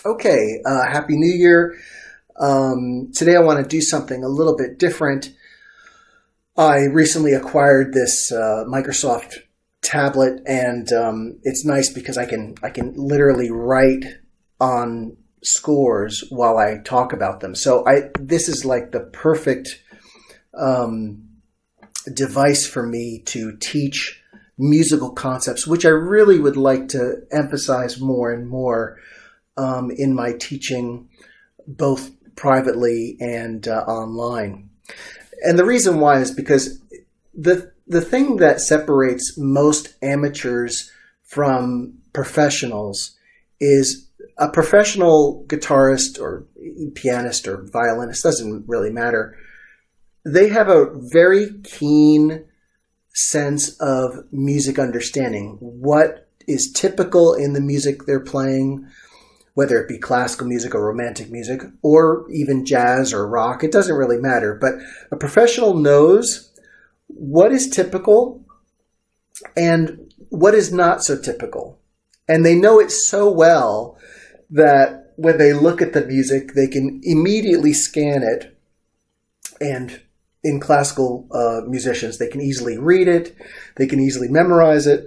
Okay, Happy New Year. Today I want to do something a little bit different. I recently acquired this Microsoft tablet, and it's nice because I can literally write on scores while I talk about them. So this is like the perfect device for me to teach musical concepts, which I really would like to emphasize more and more in my teaching, both privately and online. And the reason why is because the thing that separates most amateurs from professionals is a professional guitarist or pianist or violinist, doesn't really matter. They have a very keen sense of music understanding, what is typical in the music they're playing, whether it be classical music or romantic music, or even jazz or rock. It doesn't really matter. But a professional knows what is typical and what is not so typical. And they know it so well that when they look at the music, they can immediately scan it. And in classical musicians, they can easily read it. They can easily memorize it.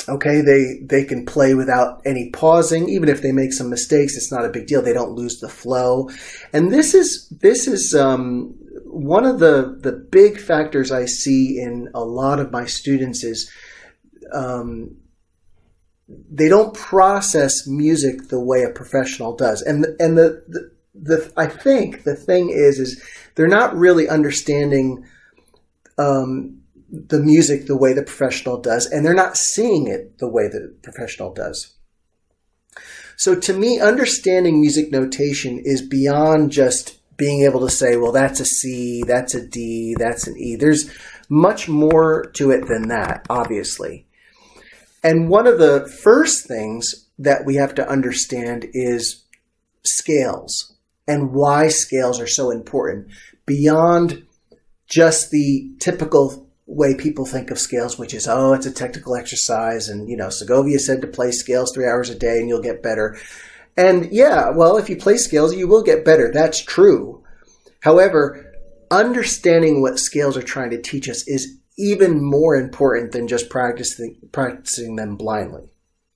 Okay, they can play without any pausing. Even if they make some mistakes, it's not a big deal. They don't lose the flow. And this is one of the big factors I see in a lot of my students is they don't process music the way a professional does. And I think the thing is they're not really understanding the music the way the professional does, and they're not seeing it the way the professional does. So to me, understanding music notation is beyond just being able to say, well, that's a C, that's a D, that's an E. There's much more to it than that, obviously. And one of the first things that we have to understand is scales and why scales are so important beyond just the typical way people think of scales, which is, oh, it's a technical exercise. And, Segovia said to play scales 3 hours a day and you'll get better. And yeah, well, if you play scales, you will get better. That's true. However, understanding what scales are trying to teach us is even more important than just practicing them blindly.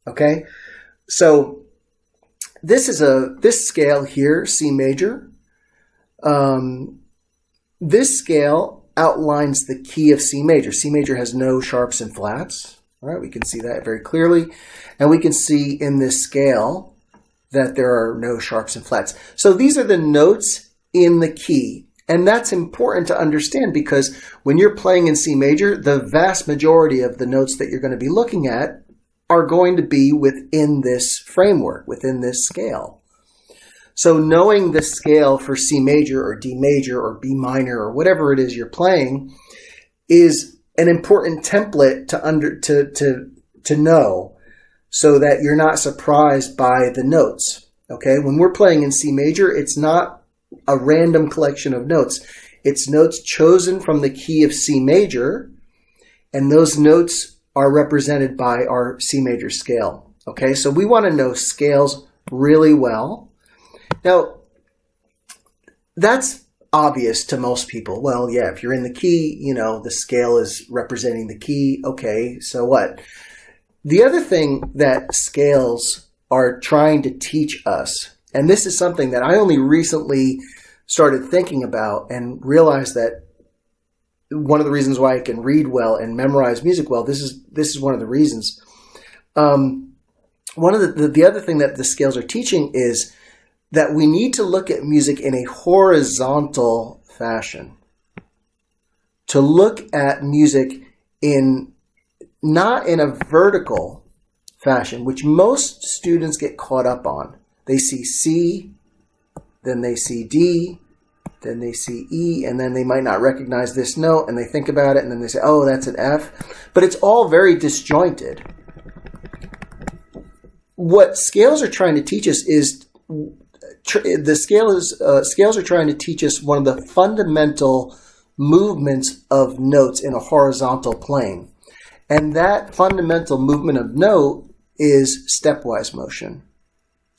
Okay? So this scale here, C major. This scale outlines the key of C major. C major has no sharps and flats. All right, we can see that very clearly. And we can see in this scale that there are no sharps and flats. So these are the notes in the key. And that's important to understand because when you're playing in C major, the vast majority of the notes that you're going to be looking at are going to be within this framework, within this scale. So knowing the scale for C major or D major or B minor or whatever it is you're playing is an important template to know so that you're not surprised by the notes. Okay, when we're playing in C major, it's not a random collection of notes. It's notes chosen from the key of C major, and those notes are represented by our C major scale. Okay, so we want to know scales really well. Now, that's obvious to most people. Well, yeah, if you're in the key, the scale is representing the key. Okay, so what? The other thing that scales are trying to teach us, and this is something that I only recently started thinking about and realized that one of the reasons why I can read well and memorize music well, this is one of the reasons. One of the other thing that the scales are teaching is that we need to look at music in a horizontal fashion. To look at music not in a vertical fashion, which most students get caught up on. They see C, then they see D, then they see E, and then they might not recognize this note, and they think about it, and then they say, oh, that's an F. But it's all very disjointed. What scales are trying to teach us is scales are trying to teach us one of the fundamental movements of notes in a horizontal plane. And that fundamental movement of note is stepwise motion.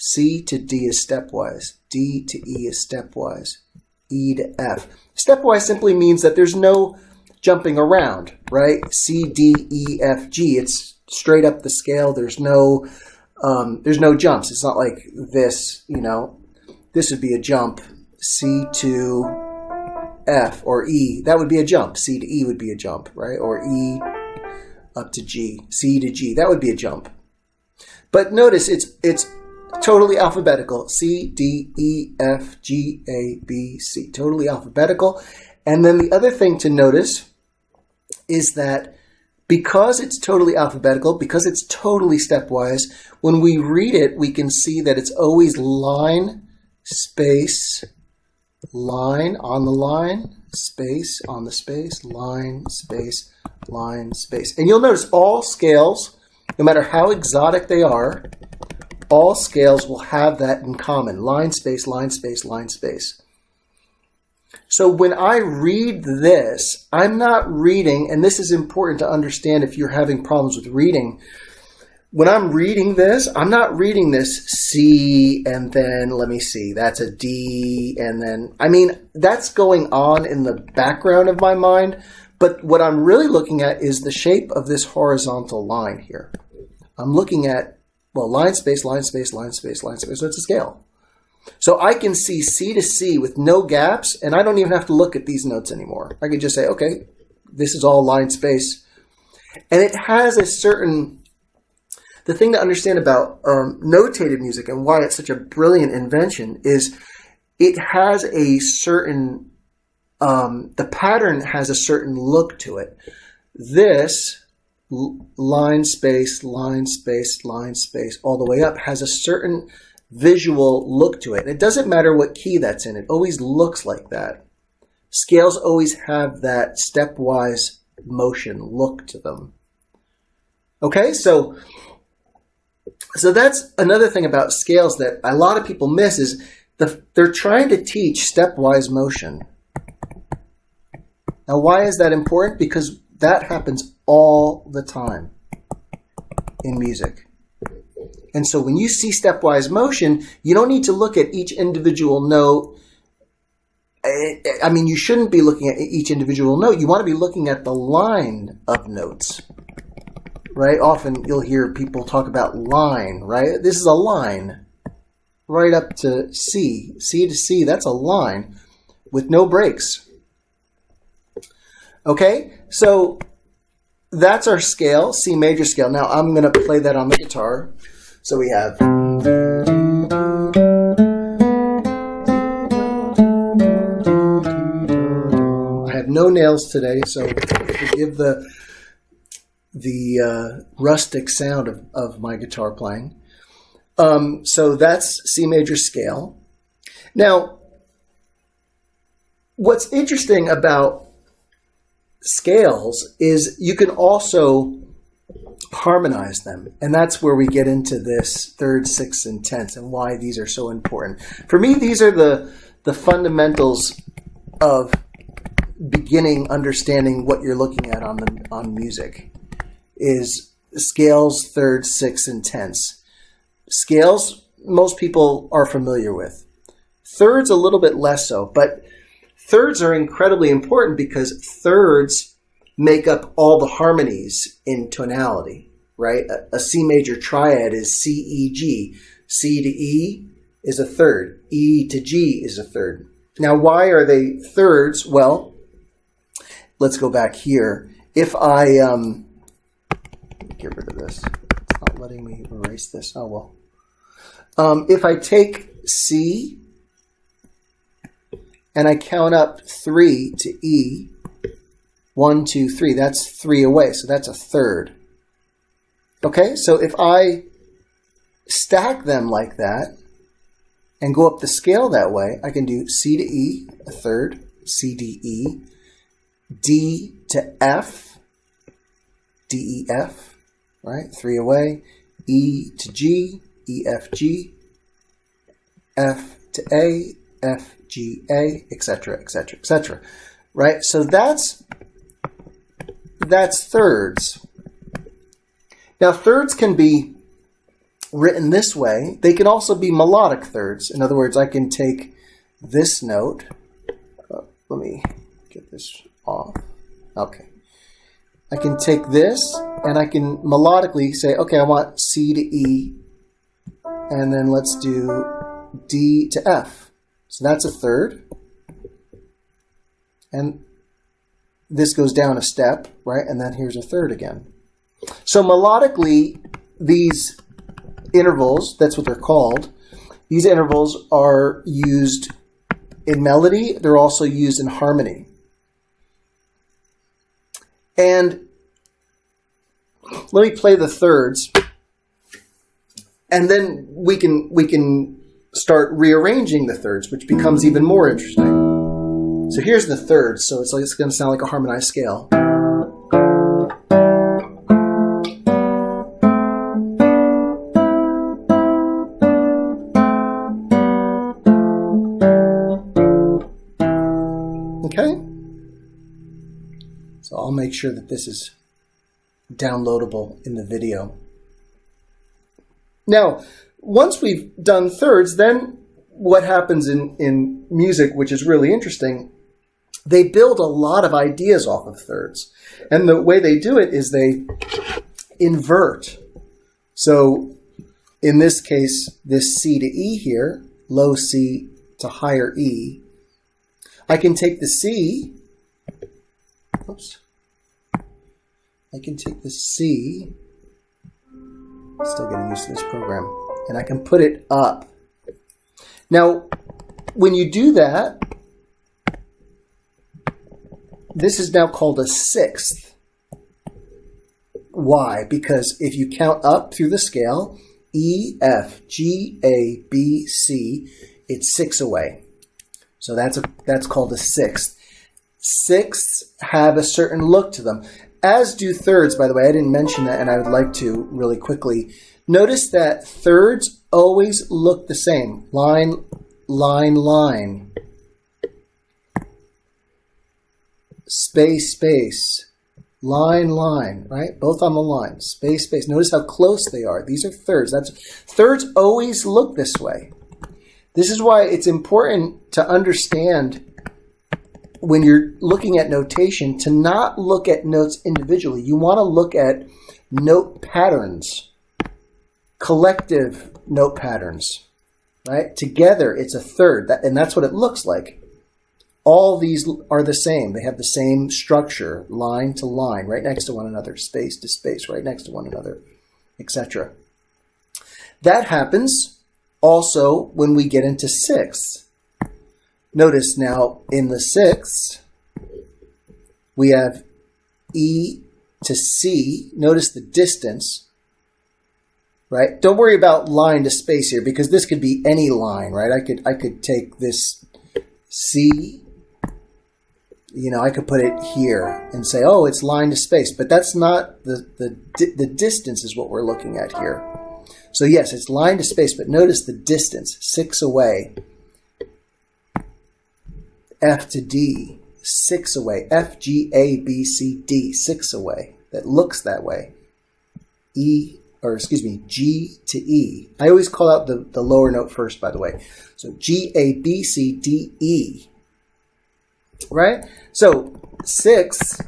C to D is stepwise. D to E is stepwise. E to F. Stepwise simply means that there's no jumping around, right? C, D, E, F, G. It's straight up the scale. There's no jumps. It's not like this, you know. This would be a jump. C to F or E. That would be a jump. C to E would be a jump, right? Or E up to G. C to G. That would be a jump. But notice it's totally alphabetical. C, D, E, F, G, A, B, C. Totally alphabetical. And then the other thing to notice is that because it's totally alphabetical, because it's totally stepwise, when we read it, we can see that it's always line, space, line, on the line, space, on the space, line, space, line, space. And you'll notice all scales, no matter how exotic they are, all scales will have that in common. Line, space, line, space, line, space. So when I read this, I'm not reading, and this is important to understand if you're having problems with reading. When I'm reading this, I'm not reading this C and then, let me see, that's a D and then, I mean, that's going on in the background of my mind, but what I'm really looking at is the shape of this horizontal line here. I'm looking at, well, line, space, line, space, line, space, line, space, so it's a scale. So I can see C to C with no gaps, and I don't even have to look at these notes anymore. I can just say, okay, this is all line space. And it has a certain, the thing to understand about notated music and why it's such a brilliant invention is it has a certain, the pattern has a certain look to it. This line space, line space, line space, all the way up has a certain visual look to it. And it doesn't matter what key that's in. It always looks like that. Scales always have that stepwise motion look to them. Okay, so that's another thing about scales that a lot of people miss is they're trying to teach stepwise motion. Now, why is that important? Because that happens all the time in music. And so when you see stepwise motion, you don't need to look at each individual note. I mean, you shouldn't be looking at each individual note. You want to be looking at the line of notes, right? Often you'll hear people talk about line, right? This is a line right up to C. C to C, that's a line with no breaks. Okay, so that's our scale, C major scale. Now I'm going to play that on the guitar. So we have, I have no nails today, so forgive the rustic sound of my guitar playing. So that's C major scale. Now, what's interesting about scales is you can also harmonize them. And that's where we get into this third, sixth, and tenth and why these are so important. For me, these are the fundamentals of beginning understanding what you're looking at on music is scales, thirds, sixths, and tenths. Scales, most people are familiar with. Thirds, a little bit less so, but thirds are incredibly important because thirds make up all the harmonies in tonality, right? A C major triad is C, E, G. C to E is a third. E to G is a third. Now, why are they thirds? Well, let's go back here. If I, get rid of this. It's not letting me erase this. Oh, well. If I take C and I count up 3 to E, 1, 2, 3, that's 3 away, so that's a third. Okay, so if I stack them like that and go up the scale that way, I can do C to E, a third, C, D, E, D to F, D, E, F, right, 3 away, E to G, E, F, G, F to A, F, G, A, etc., etc., etc., right? So that's thirds. Now, thirds can be written this way, they can also be melodic thirds. In other words, I can take this note. Let me get this off. Okay. I can take this and I can melodically say, okay, I want C to E, and then let's do D to F. So that's a third. And this goes down a step, right? And then here's a third again. So melodically, these intervals, that's what they're called, these intervals are used in melody. They're also used in harmony. And let me play the thirds, and then we can start rearranging the thirds, which becomes even more interesting. So here's the thirds. So it's going to sound like a harmonized scale. Okay? So I'll make sure that this is downloadable in the video. Now, once we've done thirds, then what happens in music, which is really interesting, they build a lot of ideas off of thirds. And the way they do it is they invert. So in this case, this C to E here, low C to higher E, I can take the C, oops, I can take the C, still getting used to this program, and I can put it up. Now, when you do that, this is now called a sixth. Why? Because if you count up through the scale, E, F, G, A, B, C, it's 6 away. So that's called a sixth. Sixths have a certain look to them, as do thirds, by the way. I didn't mention that, and I would like to really quickly. Notice that thirds always look the same. Line, line, line. Space, space. Line, line, right? Both on the line. Space, space. Notice how close they are. These are thirds. Thirds always look this way. This is why it's important to understand when you're looking at notation to not look at notes individually. You want to look at note patterns, collective note patterns, right? Together, it's a third, and that's what it looks like. All these are the same. They have the same structure, line to line, right next to one another, space to space, right next to one another, etc. That happens also when we get into sixths. Notice now in the sixths, we have E to C. Notice the distance, right? Don't worry about line to space here, because this could be any line, right? I could take this C, I could put it here and say, oh, it's line to space, but that's not the distance is what we're looking at here. So yes, it's line to space, but notice the distance, 6 away. F to D, 6 away. F, G, A, B, C, D, 6 away. That looks that way. G to E. I always call out the lower note first, by the way. So G, A, B, C, D, E. Right? So sixths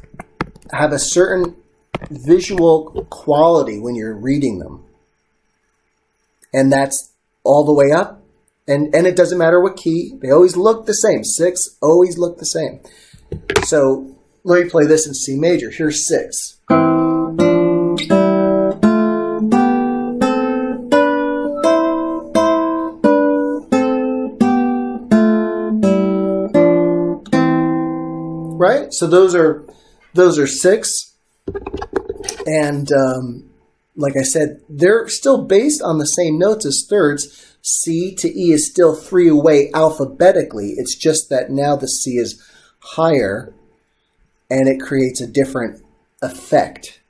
have a certain visual quality when you're reading them. And that's all the way up. And it doesn't matter what key. They always look the same. Sixths always look the same. So let me play this in C major. Here's 6. Right? So those are 6. And like I said, they're still based on the same notes as thirds. C to E is still 3 away alphabetically. It's just that now the C is higher and it creates a different effect.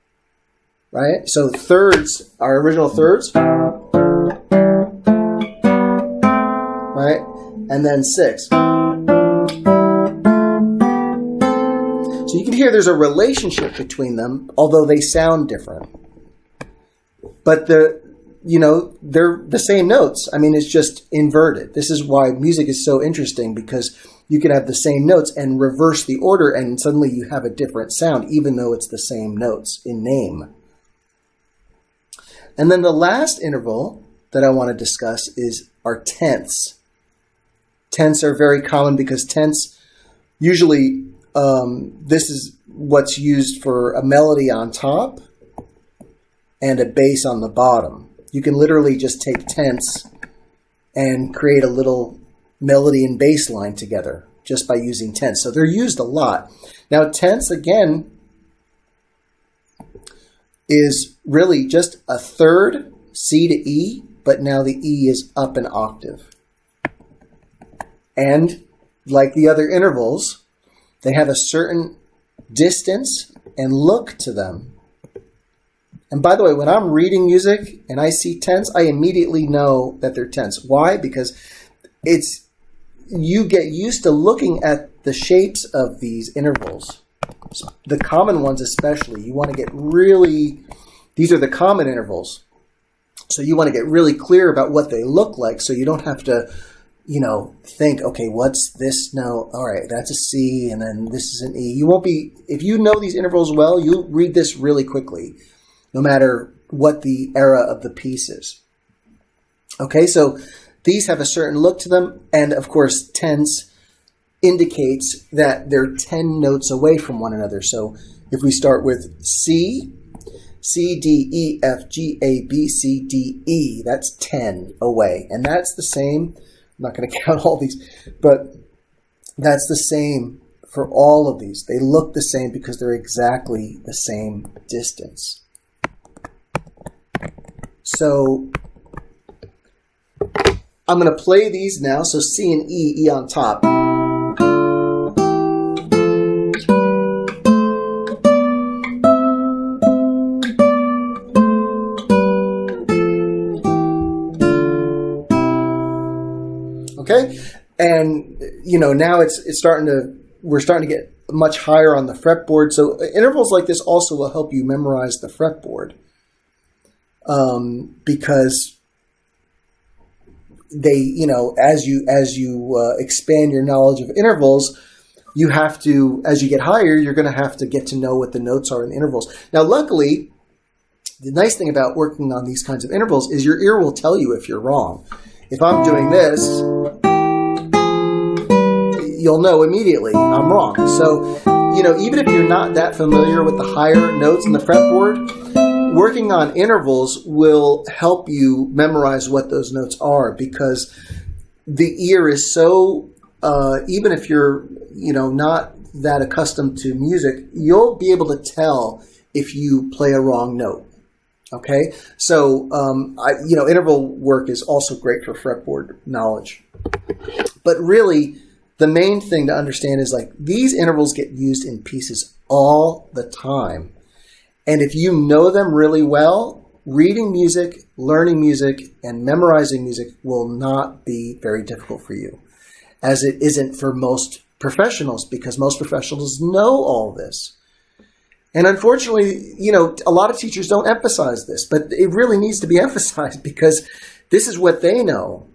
Right? So thirds, our original thirds. Right? And then 6. So you can hear there's a relationship between them, although they sound different. But they're the same notes. I mean, it's just inverted. This is why music is so interesting, because you can have the same notes and reverse the order, and suddenly you have a different sound, even though it's the same notes in name. And then the last interval that I want to discuss are tenths. Tenths are very common because tenths, usually this is what's used for a melody on top and a bass on the bottom. You can literally just take tenths and create a little melody and bass line together just by using tenths. So they're used a lot. Now, tenths, again, is really just a third C to E, but now the E is up an octave. And like the other intervals, they have a certain distance and look to them. And by the way, when I'm reading music and I see tenths, I immediately know that they're tenths. Why? Because you get used to looking at the shapes of these intervals. The common ones especially. You want to get these are the common intervals. So you want to get really clear about what they look like, so you don't have to, think, okay, what's this note? All right, that's a C, and then this is an E. If you know these intervals well, you'll read this really quickly, no matter what the era of the piece is. Okay, so these have a certain look to them, and of course, tenths indicates that they're 10 notes away from one another. So if we start with C, C, D, E, F, G, A, B, C, D, E, that's 10 away. And that's the same, I'm not going to count all these, but that's the same for all of these. They look the same because they're exactly the same distance. So I'm going to play these now. So C and E, E on top. Okay, and now we're starting to get much higher on the fretboard. So intervals like this also will help you memorize the fretboard, because they, as you expand your knowledge of intervals, you have to, as you get higher, you're going to have to get to know what the notes are in the intervals. Now, luckily, the nice thing about working on these kinds of intervals is your ear will tell you if you're wrong. If I'm doing this, you'll know immediately I'm wrong. So, even if you're not that familiar with the higher notes in the fretboard, working on intervals will help you memorize what those notes are, because the ear is so, even if you're, not that accustomed to music, you'll be able to tell if you play a wrong note. Okay, so interval work is also great for fretboard knowledge. But really, the main thing to understand is these intervals get used in pieces all the time. And if you know them really well, reading music, learning music, and memorizing music will not be very difficult for you, as it isn't for most professionals, because most professionals know all this. And unfortunately, a lot of teachers don't emphasize this, but it really needs to be emphasized, because this is what they know.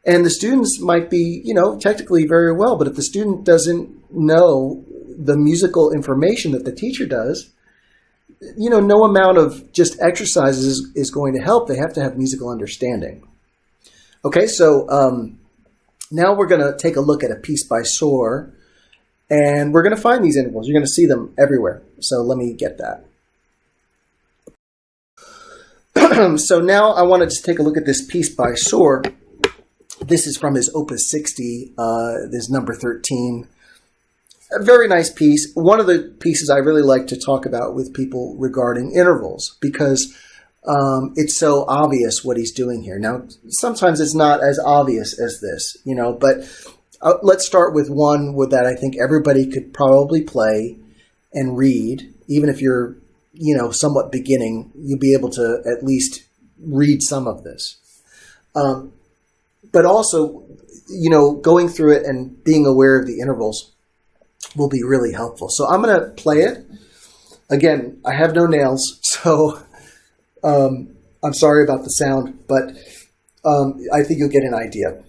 And the students might be, technically very well, but if the student doesn't know the musical information that the teacher does, no amount of just exercises is going to help. They have to have musical understanding. Okay, so now we're going to take a look at a piece by Soar. And we're going to find these intervals. You're going to see them everywhere. So let me get that. So now I want to just take a look at this piece by Soar. This is from his Opus 60, this number 13. A very nice piece. One of the pieces I really like to talk about with people regarding intervals, because it's so obvious what he's doing here. Now, sometimes it's not as obvious as this, but let's start with one that I think everybody could probably play and read. Even if you're, somewhat beginning, you'll be able to at least read some of this. But also, going through it and being aware of the intervals will be really helpful. So I'm going to play it. Again, I have no nails, so I'm sorry about the sound, but I think you'll get an idea.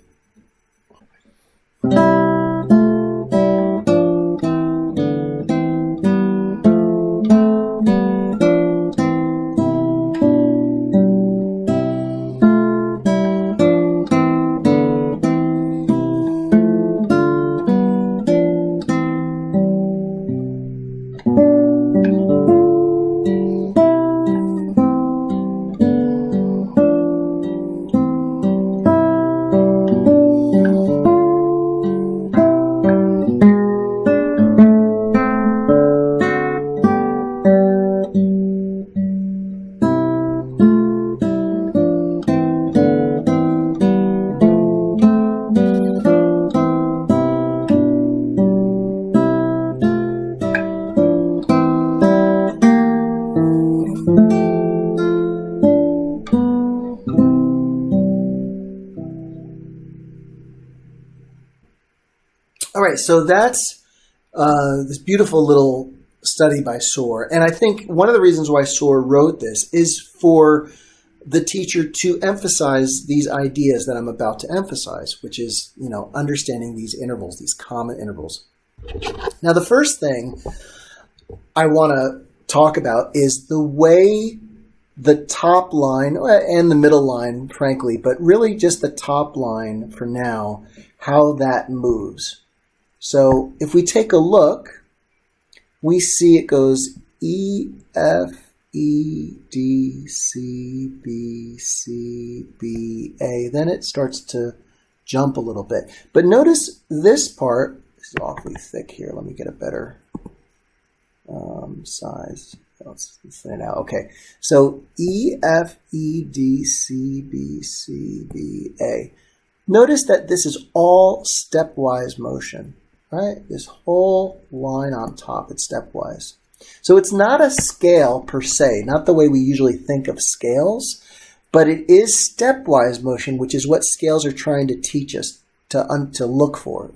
All right, so that's this beautiful little study by Soar. And I think one of the reasons why Soar wrote this is for the teacher to emphasize these ideas that I'm about to emphasize, which is, understanding these intervals, these common intervals. Now, the first thing I want to talk about is the way the top line and the middle line, frankly, but really just the top line for now, how that moves. So if we take a look, we see it goes E, F, E, D, C, B, C, B, A. Then it starts to jump a little bit. But notice this part, this is awfully thick here. Let me get a better size. Let's thin it out. Okay, so E, F, E, D, C, B, C, B, A. Notice that this is all stepwise motion. Right? This whole line on top, it's stepwise. So it's not a scale per se, not the way we usually think of scales, but it is stepwise motion, which is what scales are trying to teach us to look for.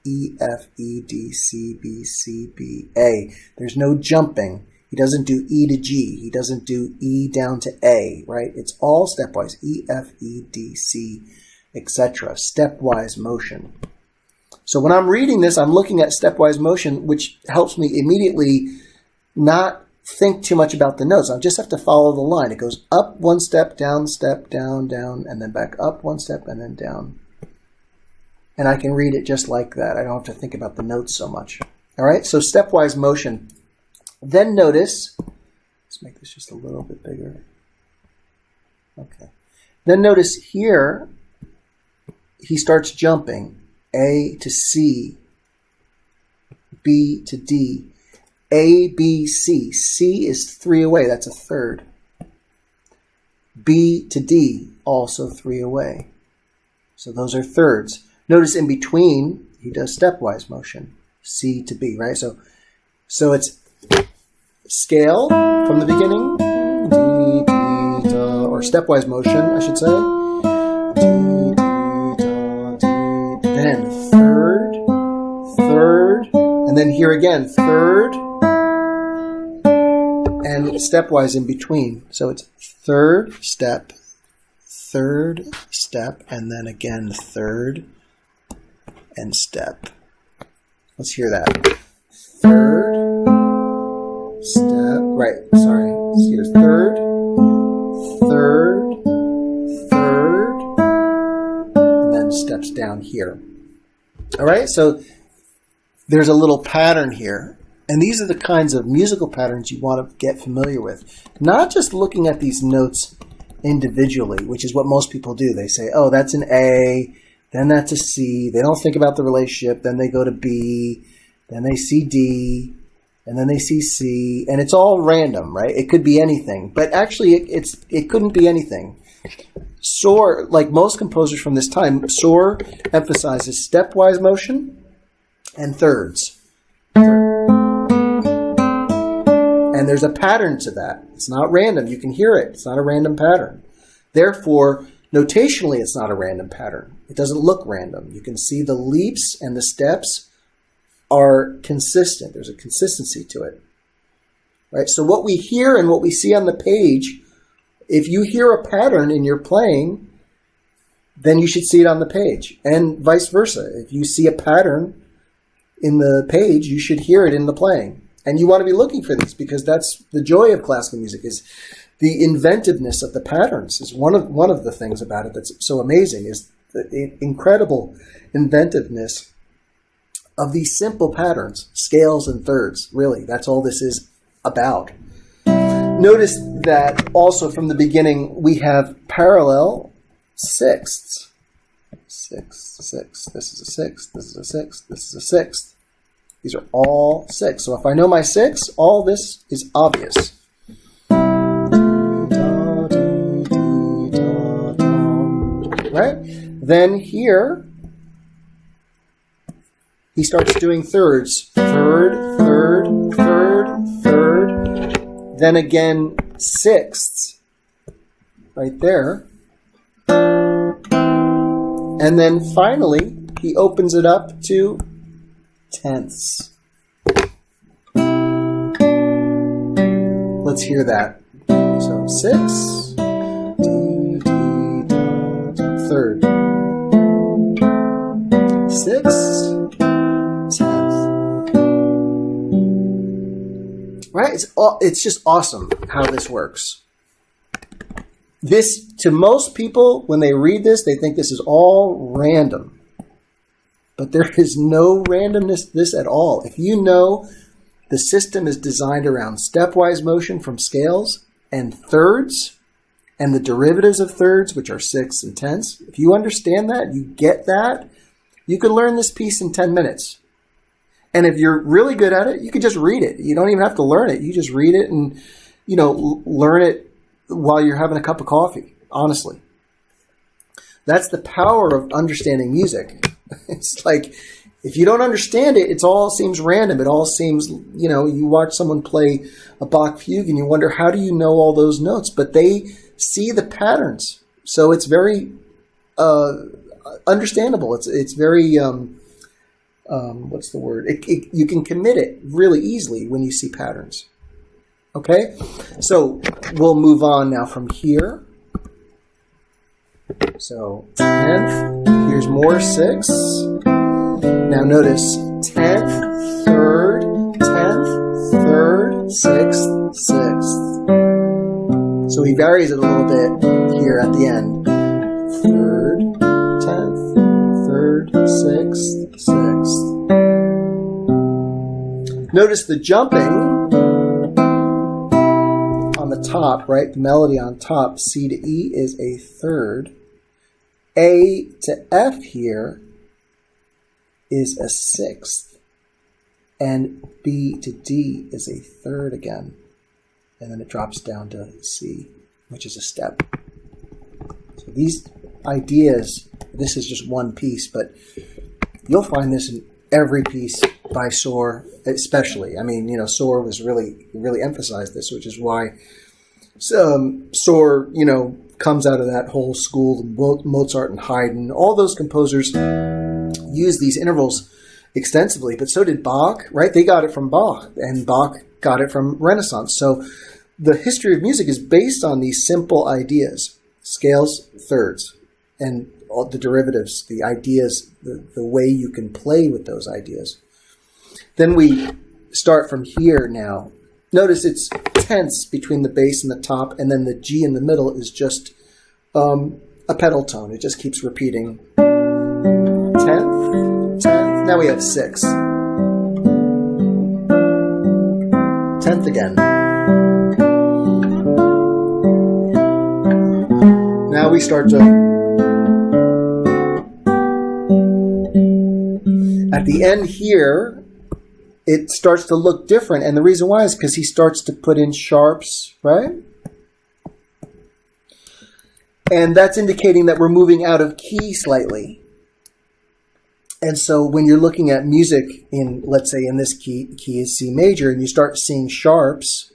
E, F, E, D, C, B, C, B, A. There's no jumping. He doesn't do E to G. He doesn't do E down to A, right? It's all stepwise. E, F, E, D, C, etc. Stepwise motion. So when I'm reading this, I'm looking at stepwise motion, which helps me immediately not think too much about the notes. I just have to follow the line. It goes up one step, down, down, and then back up one step, and then down. And I can read it just like that. I don't have to think about the notes so much. All right, so stepwise motion. Then notice, let's make this just a little bit bigger. Okay. Then notice here, he starts jumping. A to C, B to D, A, B, C. C is 3 away, that's a third. B to D, also 3 away. So those are thirds. Notice in between, he does stepwise motion, C to B, right? So it's scale from the beginning, D, D, da, or stepwise motion, I should say. D, then third, and then here again, third, and stepwise in between. So it's third step, and then again third and step. Let's hear that. Third, step, right, sorry. Here's third, and then steps down here. All right, so there's a little pattern here. And these are the kinds of musical patterns you want to get familiar with. Not just looking at these notes individually, which is what most people do. They say, oh, that's an A, then that's a C. They don't think about the relationship. Then they go to B, then they see D, and then they see C. And it's all random, right? It could be anything. But actually, it couldn't be anything. Soar, like most composers from this time, Soar emphasizes stepwise motion and thirds. And there's a pattern to that. It's not random. You can hear it. It's not a random pattern. Therefore, notationally, it's not a random pattern. It doesn't look random. You can see the leaps and the steps are consistent. There's a consistency to it. Right? So what we hear and what we see on the page if you hear a pattern in your playing, then you should see it on the page, and vice versa. If you see a pattern in the page, you should hear it in the playing. And you want to be looking for these, because that's the joy of classical music, is the inventiveness of the patterns. Is one of the things about it that's so amazing, is the incredible inventiveness of these simple patterns, scales and thirds. Really, that's all this is about. Notice that also from the beginning we have parallel sixths. Sixth, sixth. This is a sixth. This is a sixth. This is a sixth. These are all sixths. So if I know my sixths, all this is obvious. Right? Then here, he starts doing thirds. Third, third, third, third. Then again, sixths. Right there. And then finally, he opens it up to tenths. Let's hear that. So 6, D, third, 6, 10th. Right? It's just awesome how this works. This, to most people, when they read this, they think this is all random. But there is no randomness this at all. If you know the system is designed around stepwise motion from scales and thirds and the derivatives of thirds, which are sixths and tenths, if you understand that, you get that, you could learn this piece in 10 minutes. And if you're really good at it, you could just read it. You don't even have to learn it. You just read it and, learn it while you're having a cup of coffee, honestly. That's the power of understanding music. It's like, if you don't understand it, it all seems random. It all seems, you watch someone play a Bach fugue and you wonder, how do you know all those notes? But they see the patterns. So it's very understandable. It's very, what's the word? You can commit it really easily when you see patterns. Okay? So we'll move on now from here. So 10th, here's more sixths. Now notice 10th, third, 10th, third, 6th, 6th. So he varies it a little bit here at the end. Third, 10th, third, 6th, 6th. Notice the jumping on the top, right? The melody on top, C to E is a third. A to F here is a sixth. And B to D is a third again. And then it drops down to C, which is a step. So these ideas, this is just one piece, but you'll find this in every piece by Sohr, especially. I mean, Sohr was really emphasized this, which is why Sohr, comes out of that whole school. Mozart and Haydn, all those composers use these intervals extensively, but so did Bach, right? They got it from Bach, and Bach got it from Renaissance. So the history of music is based on these simple ideas, scales, thirds, and all the derivatives, the ideas, the way you can play with those ideas. Then we start from here now. Notice it's tenths between the bass and the top, and then the G in the middle is just a pedal tone. It just keeps repeating. 10th, 10th. Now we have 6. 10th again. Now we start to... At the end here, it starts to look different. And the reason why is because he starts to put in sharps, right? And that's indicating that we're moving out of key slightly. And so when you're looking at music in, let's say in this key is C major, and you start seeing sharps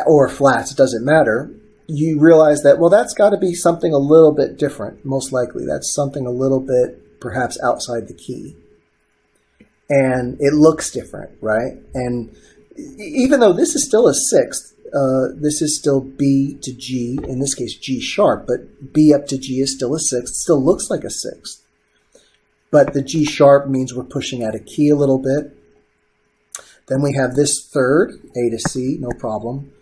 or flats, it doesn't matter, you realize that, well, that's got to be something a little bit different, most likely. That's something a little bit perhaps outside the key. And it looks different, right? And even though this is still a sixth, this is still B to G, in this case G sharp, but B up to G is still a sixth. It still looks like a sixth. But the G sharp means we're pushing out a key a little bit. Then we have this third, A to C, no problem.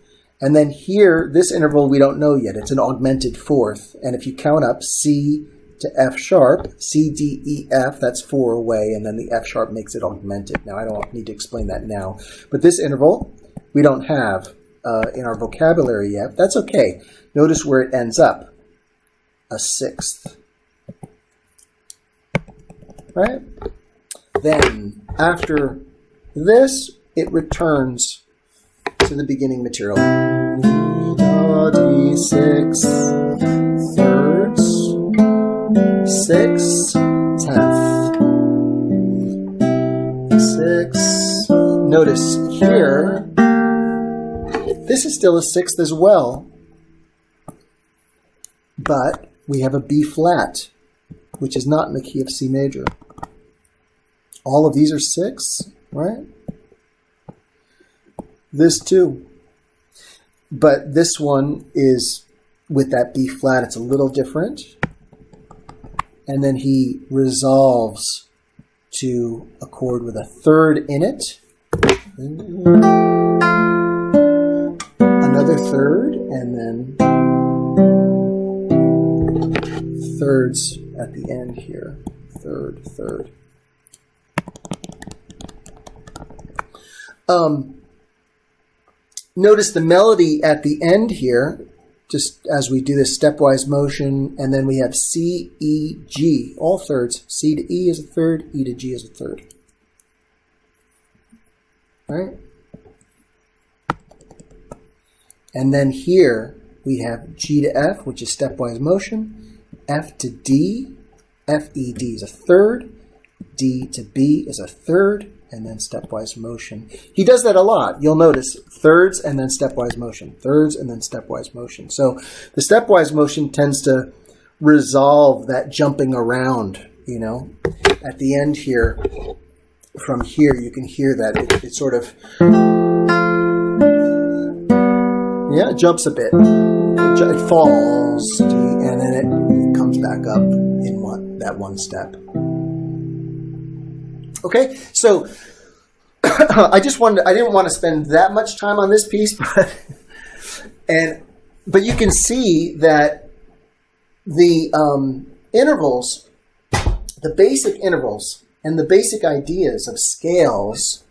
And then here, this interval we don't know yet. It's an augmented fourth. And if you count up C to F sharp, C, D, E, F, that's 4 away, and then the F sharp makes it augmented. Now, I don't need to explain that now. But this interval, we don't have in our vocabulary yet. That's okay. Notice where it ends up, a sixth. Right? Then, after this, it returns to the beginning material. D6 thirds, 6 tenth, 6. Notice here, this is still a sixth as well, but we have a B flat, which is not in the key of C major. All of these are 6, right? This too. But this one is with that B flat, it's a little different. And then he resolves to a chord with a third in it. Another third, and then thirds at the end here. Third, third. Notice the melody at the end here, just as we do this stepwise motion, and then we have C, E, G, all thirds. C to E is a third, E to G is a third. Right? And then here we have G to F, which is stepwise motion, F to D, F, E, D is a third, D to B is a third, and then stepwise motion. He does that a lot. You'll notice thirds and then stepwise motion, thirds and then stepwise motion. So the stepwise motion tends to resolve that jumping around, you know. At the end here, from here, you can hear that it sort of, yeah, it jumps a bit. It falls, and then it comes back up in that one step. Okay, so I didn't want to spend that much time on this piece, but you can see that the intervals, the basic intervals, and the basic ideas of scales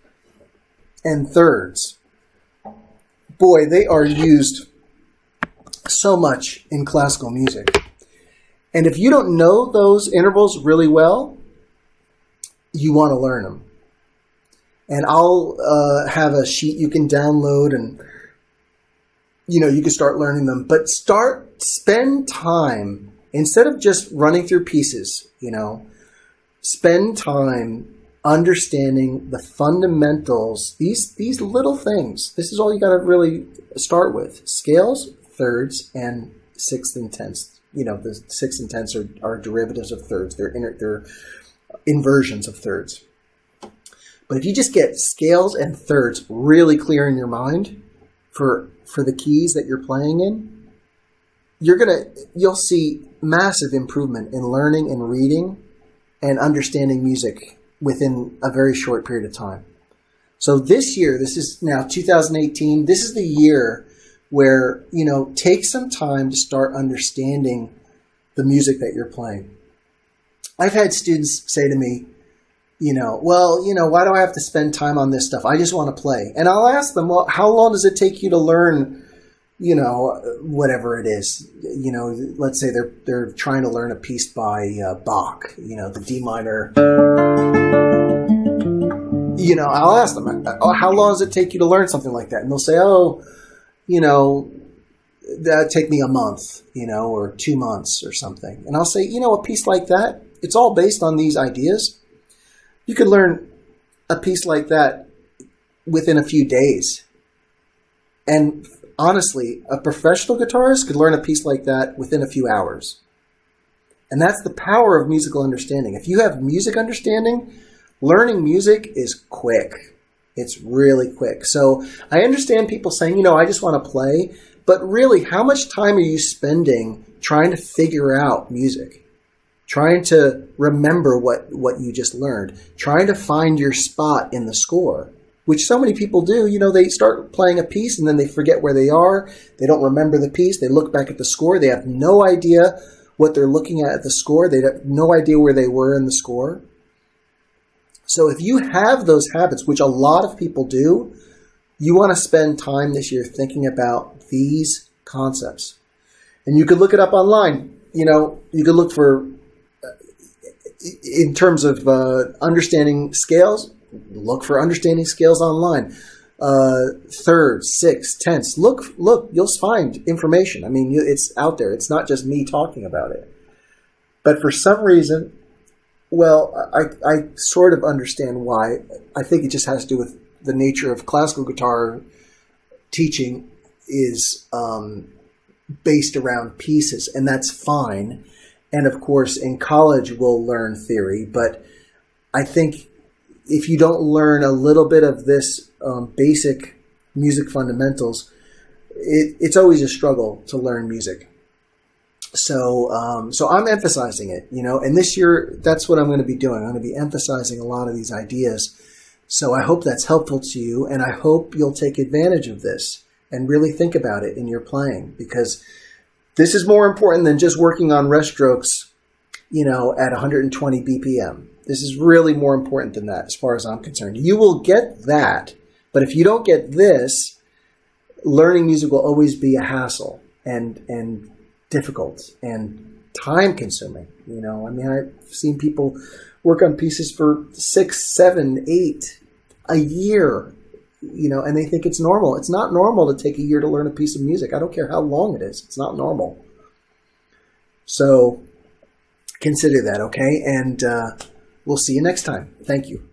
and thirds, boy, they are used so much in classical music. And if you don't know those intervals really well, you want to learn them. And I'll have a sheet you can download, and you can start learning them. But spend time, instead of just running through pieces, spend time understanding the fundamentals, these little things. This is all you got to really start with. Scales, thirds, and sixths and tenths. The sixths and tenths are derivatives of thirds. They're inversions of thirds. But if you just get scales and thirds really clear in your mind for the keys that you're playing in, you'll see massive improvement in learning and reading and understanding music within a very short period of time. So this year, this is now 2018, this is the year where, take some time to start understanding the music that you're playing. I've had students say to me, why do I have to spend time on this stuff? I just want to play. And I'll ask them, well, how long does it take you to learn, whatever it is? Let's say they're trying to learn a piece by Bach, the D minor. I'll ask them, how long does it take you to learn something like that? And they'll say, that'd take me a month, or 2 months or something. And I'll say, a piece like that, it's all based on these ideas. You could learn a piece like that within a few days. And honestly, a professional guitarist could learn a piece like that within a few hours. And that's the power of musical understanding. If you have music understanding, learning music is quick. It's really quick. So I understand people saying, I just want to play, but really, how much time are you spending trying to figure out music? Trying to remember what you just learned, trying to find your spot in the score, which so many people do. They start playing a piece and then they forget where they are. They don't remember the piece. They look back at the score. They have no idea what they're looking at the score. They have no idea where they were in the score. So if you have those habits, which a lot of people do, you want to spend time this year thinking about these concepts. And you could look it up online. You could look for, in terms of understanding scales, look for understanding scales online. Thirds, sixths, tenths. Look, you'll find information. I mean, it's out there. It's not just me talking about it. But for some reason, I sort of understand why. I think it just has to do with the nature of classical guitar teaching is based around pieces, and that's fine. And of course, in college, we'll learn theory. But I think if you don't learn a little bit of this basic music fundamentals, it's always a struggle to learn music. So I'm emphasizing it, and this year, that's what I'm going to be doing. I'm going to be emphasizing a lot of these ideas. So I hope that's helpful to you, and I hope you'll take advantage of this and really think about it in your playing, because this is more important than just working on rest strokes, at 120 BPM. This is really more important than that, as far as I'm concerned. You will get that, but if you don't get this, learning music will always be a hassle and difficult and time consuming. I've seen people work on pieces for 6, 7, 8 a year, and they think it's normal. It's not normal to take a year to learn a piece of music. I don't care how long it is. It's not normal. So consider that, okay? And we'll see you next time. Thank you.